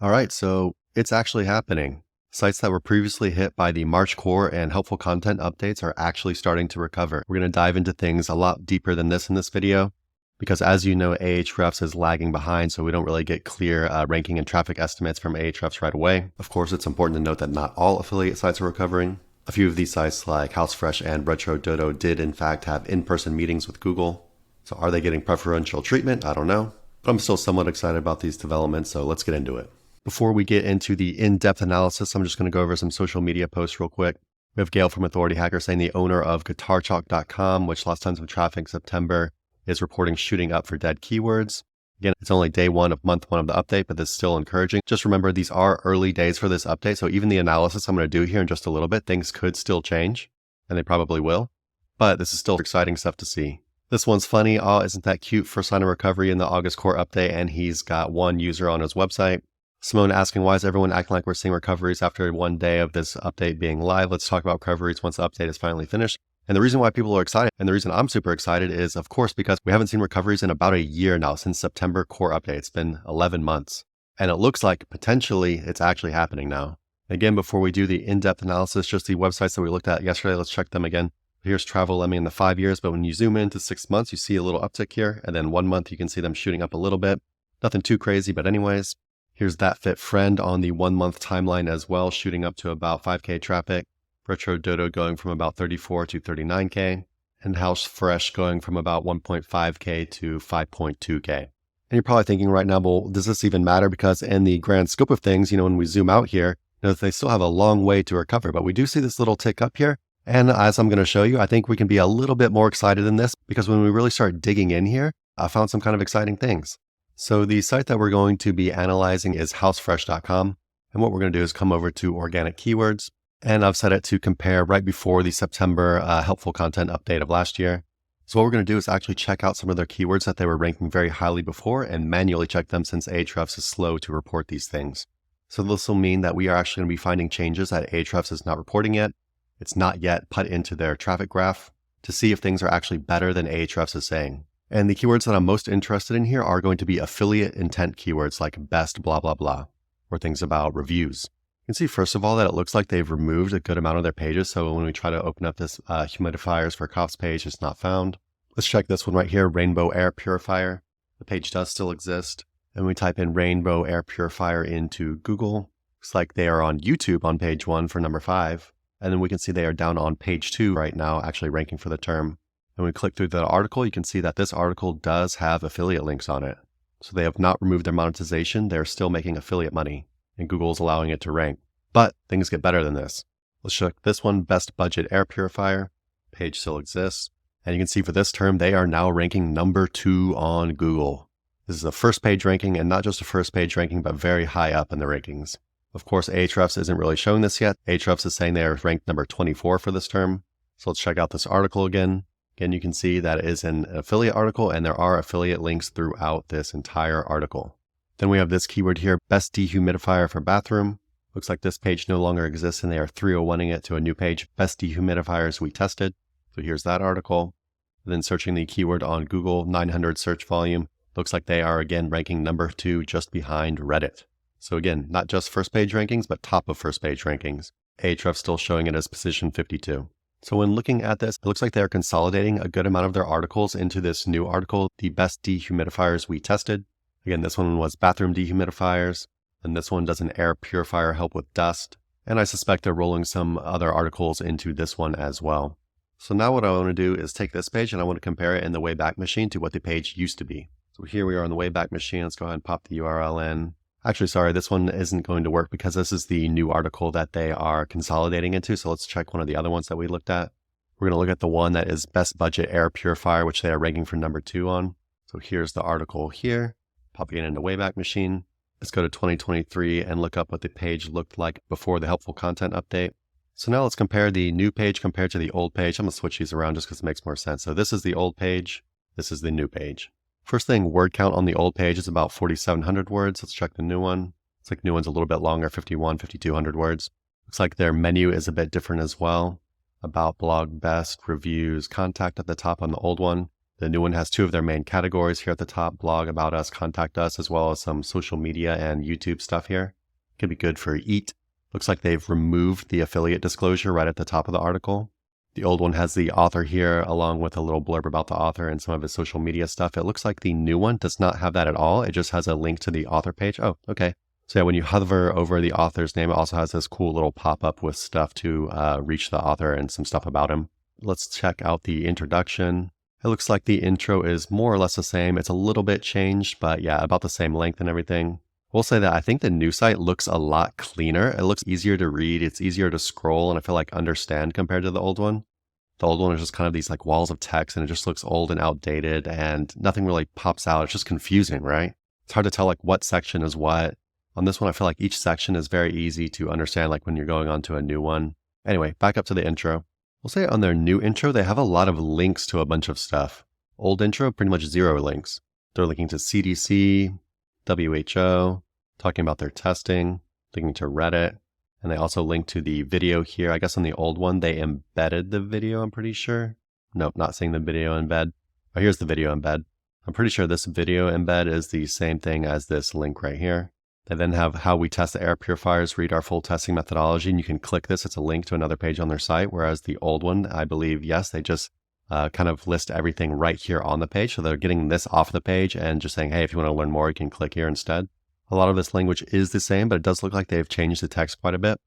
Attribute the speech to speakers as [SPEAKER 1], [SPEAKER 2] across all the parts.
[SPEAKER 1] All right, so it's actually happening. Sites that were previously hit by the March core and helpful content updates are actually starting to recover. We're going to dive into things a lot deeper than this in this video, because as you know, Ahrefs is lagging behind, so we don't really get clear ranking and traffic estimates from Ahrefs right away. Of course, it's important to note that not all affiliate sites are recovering. A few of these sites like HouseFresh and RetroDodo did in fact have in-person meetings with Google. So are they getting preferential treatment? I don't know. But I'm still somewhat excited about these developments, so let's get into it. Before we get into the in-depth analysis, I'm just going to go over some social media posts real quick. We have Gail from Authority Hacker saying the owner of GuitarChalk.com, which lost tons of traffic in September, is reporting shooting up for dead keywords. Again, it's only day one of month one of the update, but this is still encouraging. Just remember, these are early days for this update, so even the analysis I'm going to do here in just a little bit, things could still change, and they probably will. But this is still exciting stuff to see. This one's funny. Oh, isn't that cute? First sign of recovery in the August core update, and he's got one user on his website. Simone asking, why is everyone acting like we're seeing recoveries after one day of this update being live? Let's talk about recoveries once the update is finally finished. And the reason why people are excited, and the reason I'm super excited is, of course, because we haven't seen recoveries in about a year now since September core update. It's been 11 months. And it looks like potentially it's actually happening now. Again, before we do the in-depth analysis, just the websites that we looked at yesterday, let's check them again. Here's Travel Lemmy in the 5 years, but when you zoom into 6 months, you see a little uptick here. And then 1 month, you can see them shooting up a little bit. Nothing too crazy, but anyways. Here's That Fit Friend on the 1 month timeline as well, shooting up to about 5K traffic. RetroDodo going from about 34 to 39K. And HouseFresh going from about 1.5K to 5.2K. And you're probably thinking right now, well, does this even matter? Because in the grand scope of things, when we zoom out here, they still have a long way to recover. But we do see this little tick up here. And as I'm going to show you, I think we can be a little bit more excited than this, because when we really start digging in here, I found some kind of exciting things. So the site that we're going to be analyzing is housefresh.com. And what we're going to do is come over to organic keywords. And I've set it to compare right before the September helpful content update of last year. So what we're going to do is actually check out some of their keywords that they were ranking very highly before and manually check them, since Ahrefs is slow to report these things. So this will mean that we are actually going to be finding changes that Ahrefs is not reporting yet. It's not yet put into their traffic graph to see if things are actually better than Ahrefs is saying. And the keywords that I'm most interested in here are going to be affiliate intent keywords like best blah blah blah, or things about reviews. You can see first of all that it looks like they've removed a good amount of their pages, so when we try to open up this humidifiers for coughs page, it's not found. Let's check this one right here, rainbow air purifier. The page does still exist. And we type in rainbow air purifier into Google. Looks like they are on YouTube on page 1 for number 5. And then we can see they are down on page 2 right now, actually ranking for the term. And we click through the article, you can see that this article does have affiliate links on it. So they have not removed their monetization, they're still making affiliate money, and Google's allowing it to rank. But things get better than this. Let's check this one, best budget air purifier. Page still exists. And you can see for this term, they are now ranking number 2 on Google. This is a first page ranking, and not just a first page ranking, but very high up in the rankings. Of course, Ahrefs isn't really showing this yet. Ahrefs is saying they are ranked number 24 for this term. So let's check out this article again. Again, you can see that it is an affiliate article, and there are affiliate links throughout this entire article. Then we have this keyword here, best dehumidifier for bathroom. Looks like this page no longer exists, and they are 301ing it to a new page, best dehumidifiers we tested. So here's that article. And then searching the keyword on Google, 900 search volume. Looks like they are again ranking number 2 just behind Reddit. So again, not just first page rankings, but top of first page rankings. Ahrefs still showing it as position 52. So when looking at this, it looks like they're consolidating a good amount of their articles into this new article, the best dehumidifiers we tested. Again, this one was bathroom dehumidifiers, and this one does an air purifier help with dust. And I suspect they're rolling some other articles into this one as well. So now what I want to do is take this page and I want to compare it in the Wayback Machine to what the page used to be. So here we are on the Wayback Machine. Let's go ahead and pop the URL in. Actually, sorry, this one isn't going to work because this is the new article that they are consolidating into. So let's check one of the other ones that we looked at. We're going to look at the one that is best budget air purifier, which they are ranking for number 2 on. So here's the article here, popping it into Wayback Machine. Let's go to 2023 and look up what the page looked like before the helpful content update. So now let's compare the new page compared to the old page. I'm going to switch these around just because it makes more sense. So this is the old page. This is the new page. First thing, word count on the old page is about 4,700 words. Let's check the new one. Looks like the new one's a little bit longer, 5,200 words. Looks like their menu is a bit different as well. About, blog, best, reviews, contact at the top on the old one. The new one has two of their main categories here at the top: blog, about us, contact us, as well as some social media and YouTube stuff here. Could be good for Eat. Looks like they've removed the affiliate disclosure right at the top of the article. The old one has the author here along with a little blurb about the author and some of his social media stuff. It looks like the new one does not have that at all. It just has a link to the author page. Oh, okay. So yeah, when you hover over the author's name, it also has this cool little pop-up with stuff to reach the author and some stuff about him. Let's check out the introduction. It looks like the intro is more or less the same. It's a little bit changed, but yeah, about the same length and everything. We'll say that I think the new site looks a lot cleaner. It looks easier to read. It's easier to scroll and I feel like understand compared to the old one. The old one is just kind of these like walls of text and it just looks old and outdated and nothing really pops out. It's just confusing, right? It's hard to tell like what section is what. On this one, I feel like each section is very easy to understand, like when you're going on to a new one. Anyway, back up to the intro. We'll say on their new intro, they have a lot of links to a bunch of stuff. Old intro, pretty much 0 links. They're linking to CDC, WHO, talking about their testing, linking to Reddit, and they also link to the video here. I guess on the old one, they embedded the video, I'm pretty sure. Nope, not seeing the video embed. Oh, here's the video embed. I'm pretty sure this video embed is the same thing as this link right here. They then have how we test the air purifiers, read our full testing methodology, and you can click this. It's a link to another page on their site, whereas the old one, I believe, yes, they just kind of list everything right here on the page. So they're getting this off the page and just saying, hey, if you want to learn more, you can click here instead. A lot of this language is the same, but it does look like they've changed the text quite a bit.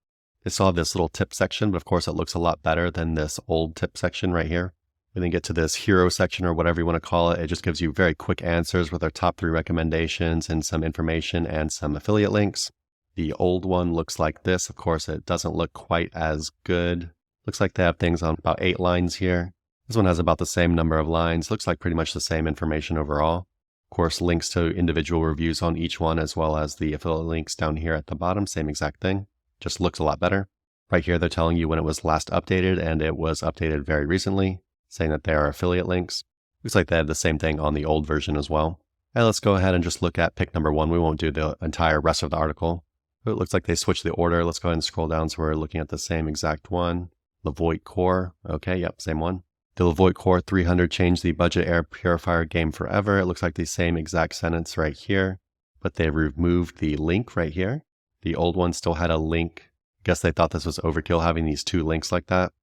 [SPEAKER 1] They still have this little tip section, but of course it looks a lot better than this old tip section right here. We then get to this hero section or whatever you want to call it. It just gives you very quick answers with our top 3 recommendations and some information and some affiliate links. The old one looks like this. Of course, it doesn't look quite as good. Looks like they have things on about 8 lines here. This one has about the same number of lines. Looks like pretty much the same information overall. Of course, links to individual reviews on each one, as well as the affiliate links down here at the bottom. Same exact thing. Just looks a lot better. Right here, they're telling you when it was last updated, and it was updated very recently, saying that they are affiliate links. Looks like they had the same thing on the old version as well. And let's go ahead and just look at pick number 1. We won't do the entire rest of the article. But it looks like they switched the order. Let's go ahead and scroll down so we're looking at the same exact one. Levoit Core. Okay, yep, same one. The Levoit Core 300 changed the budget air purifier game forever. It looks like the same exact sentence right here, but they removed the link right here. The old one still had a link. I guess they thought this was overkill having these 2 links like that.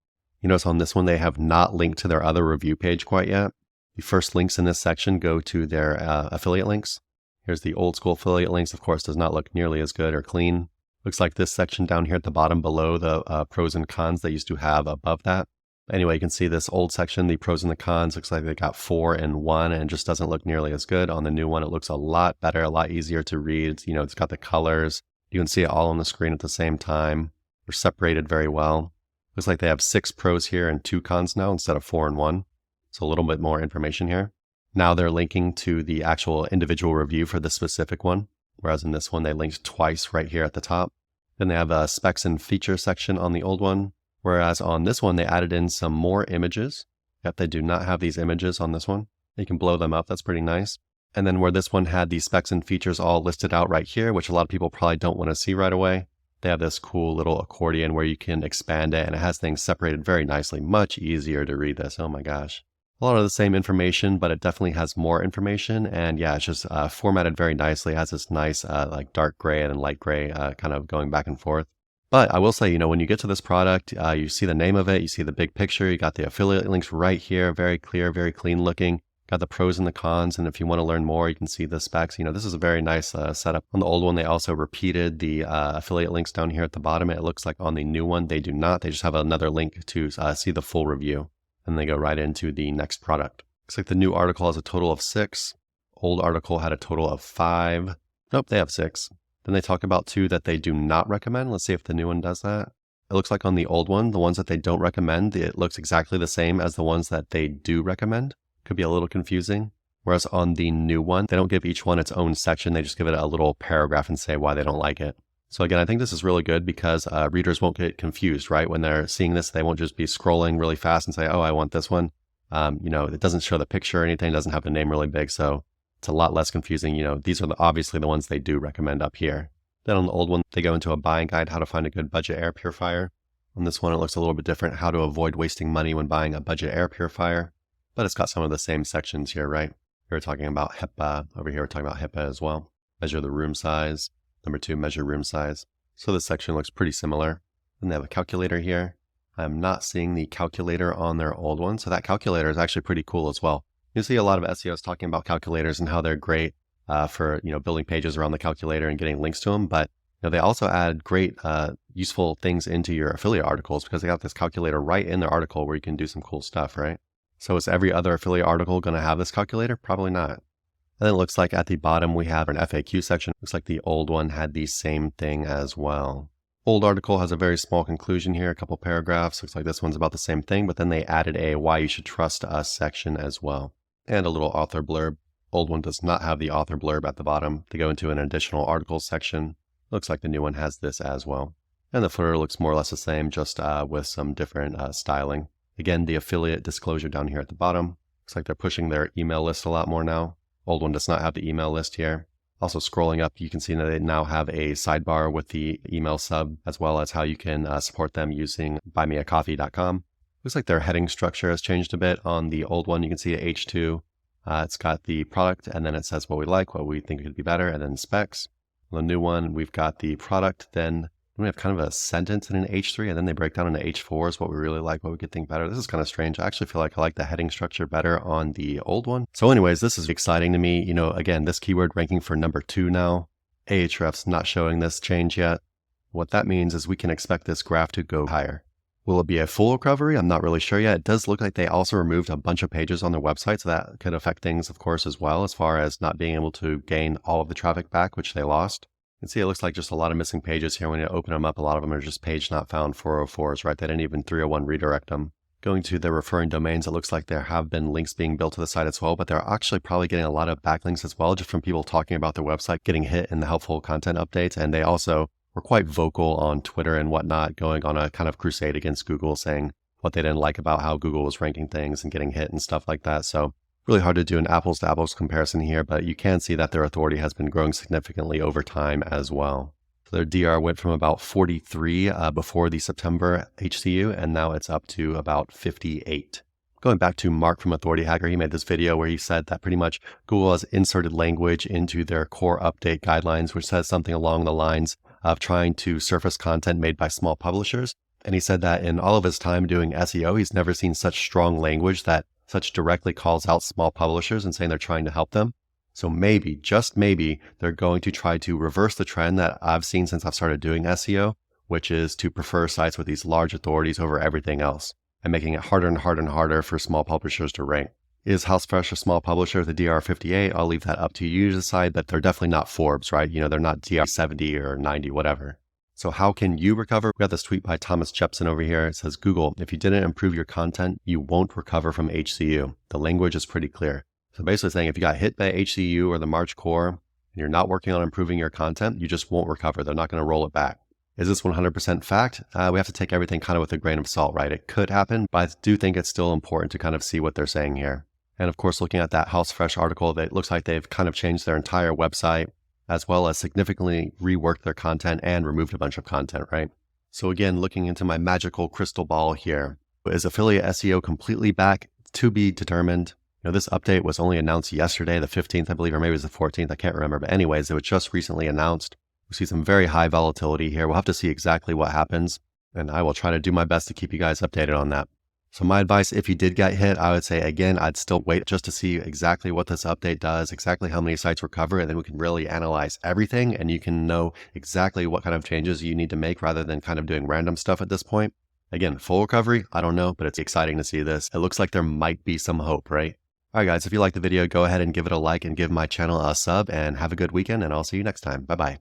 [SPEAKER 1] You notice on this one, they have not linked to their other review page quite yet. The first links in this section go to their affiliate links. Here's the old school affiliate links. Of course, does not look nearly as good or clean. Looks like this section down here at the bottom below the pros and cons they used to have above that. Anyway, you can see this old section, the pros and the cons, looks like they got 4 in 1 and just doesn't look nearly as good. On the new one, it looks a lot better, a lot easier to read. You know, it's got the colors. You can see it all on the screen at the same time. They're separated very well. Looks like they have 6 pros here and 2 cons now instead of 4 and 1. So a little bit more information here. Now they're linking to the actual individual review for the specific one, whereas in this one, they linked twice right here at the top. Then they have a specs and feature section on the old one. Whereas on this one, they added in some more images. Yep, they do not have these images on this one. You can blow them up. That's pretty nice. And then where this one had the specs and features all listed out right here, which a lot of people probably don't want to see right away, they have this cool little accordion where you can expand it, and it has things separated very nicely. Much easier to read this. Oh my gosh. A lot of the same information, but it definitely has more information. And yeah, it's just formatted very nicely. It has this nice like dark gray and light gray kind of going back and forth. But I will say, you know, when you get to this product, you see the name of it, you see the big picture, you got the affiliate links right here, very clear, very clean looking. Got the pros and the cons, and if you want to learn more, you can see the specs. You know, this is a very nice setup. On the old one, they also repeated the affiliate links down here at the bottom. It looks like on the new one, they do not. They just have another link to see the full review. And they go right into the next product. Looks like the new article has a total of 6. Old article had a total of 5. Nope, they have 6. Then they talk about 2 that they do not recommend. Let's see if the new one does that. It looks like on the old one, the ones that they don't recommend, it looks exactly the same as the ones that they do recommend. Could be a little confusing. Whereas on the new one, they don't give each one its own section. They just give it a little paragraph and say why they don't like it. So again, I think this is really good because readers won't get confused, right? When they're seeing this, they won't just be scrolling really fast and say, oh, I want this one. You know, it doesn't show the picture or anything. It doesn't have the name really big. So it's a lot less confusing. You know, these are obviously the ones they do recommend up here. Then on the old one, they go into a buying guide, how to find a good budget air purifier. On this one, it looks a little bit different, how to avoid wasting money when buying a budget air purifier. but it's got some of the same sections here, right? We're talking about HIPAA. Over here, we're talking about HIPAA as well. Measure the room size. Number 2, measure room size. So this section looks pretty similar. Then they have a calculator here. I'm not seeing the calculator on their old one, so that calculator is actually pretty cool as well. You see a lot of SEOs talking about calculators and how they're great for building pages around the calculator and getting links to them, but they also add great useful things into your affiliate articles because they got this calculator right in their article where you can do some cool stuff, right? So is every other affiliate article going to have this calculator? Probably not. And then it looks like at the bottom we have an FAQ section. Looks like the old one had the same thing as well. Old article has a very small conclusion here, a couple paragraphs. Looks like this one's about the same thing, but then they added a why you should trust us section as well. And a little author blurb. Old one does not have the author blurb at the bottom. They go into an additional articles section. Looks like the new one has this as well. And the footer looks more or less the same, just with some different styling. Again, the affiliate disclosure down here at the bottom. Looks like they're pushing their email list a lot more now. Old one does not have the email list here. Also scrolling up, you can see that they now have a sidebar with the email sub, as well as how you can support them using buymeacoffee.com. Looks like their heading structure has changed a bit. On the old one, you can see H2. It's got the product, and then it says what we like, what we think could be better, and then specs. On the new one, we've got the product, then we have kind of a sentence in an H3, and then they break down into H4s, what we really like, what we could think better. This is kind of strange. I actually feel like I like the heading structure better on the old one. So anyways, this is exciting to me. Again, this keyword ranking for number 2 now. Ahrefs not showing this change yet. What that means is we can expect this graph to go higher. Will it be a full recovery? I'm not really sure yet. It does look like they also removed a bunch of pages on their website, so that could affect things, of course, as well, as far as not being able to gain all of the traffic back, which they lost. You can see it looks like just a lot of missing pages here. When you open them up, a lot of them are just page not found 404s, right? They didn't even 301 redirect them. Going to their referring domains, it looks like there have been links being built to the site as well, but they're actually probably getting a lot of backlinks as well, just from people talking about their website, getting hit in the helpful content updates. And they also were quite vocal on Twitter and whatnot, going on a kind of crusade against Google, saying what they didn't like about how Google was ranking things and getting hit and stuff like that. So really hard to do an apples to apples comparison here, but you can see that their authority has been growing significantly over time as well. So their DR went from about 43 before the September HCU, and now it's up to about 58. Going back to Mark from Authority Hacker, he made this video where he said that pretty much Google has inserted language into their core update guidelines, which says something along the lines of trying to surface content made by small publishers. And he said that in all of his time doing SEO, he's never seen such strong language that such directly calls out small publishers and saying they're trying to help them. So maybe, just maybe, they're going to try to reverse the trend that I've seen since I've started doing SEO, which is to prefer sites with these large authorities over everything else, and making it harder and harder and harder for small publishers to rank. Is HouseFresh a small publisher with a DR 58? I'll leave that up to you to decide, but they're definitely not Forbes, right? They're not DR 70 or 90, whatever. So how can you recover? We got this tweet by Thomas Jepson over here. It says, Google, if you didn't improve your content, you won't recover from HCU. The language is pretty clear. So basically saying if you got hit by HCU or the March core and you're not working on improving your content, you just won't recover. They're not going to roll it back. Is this 100% fact? We have to take everything kind of with a grain of salt, right? It could happen, but I do think it's still important to kind of see what they're saying here. And of course, looking at that HouseFresh article, it looks like they've kind of changed their entire website, as well as significantly reworked their content and removed a bunch of content, right? So again, looking into my magical crystal ball here, is affiliate SEO completely back? To be determined. This update was only announced yesterday, the 15th, I believe, or maybe it was the 14th, I can't remember. But anyways, it was just recently announced. We see some very high volatility here. We'll have to see exactly what happens, and I will try to do my best to keep you guys updated on that. So my advice, if you did get hit, I would say, again, I'd still wait just to see exactly what this update does, exactly how many sites recover, and then we can really analyze everything, and you can know exactly what kind of changes you need to make rather than kind of doing random stuff at this point. Again, full recovery, I don't know, but it's exciting to see this. It looks like there might be some hope, right? All right, guys, if you like the video, go ahead and give it a like and give my channel a sub, and have a good weekend, and I'll see you next time. Bye-bye.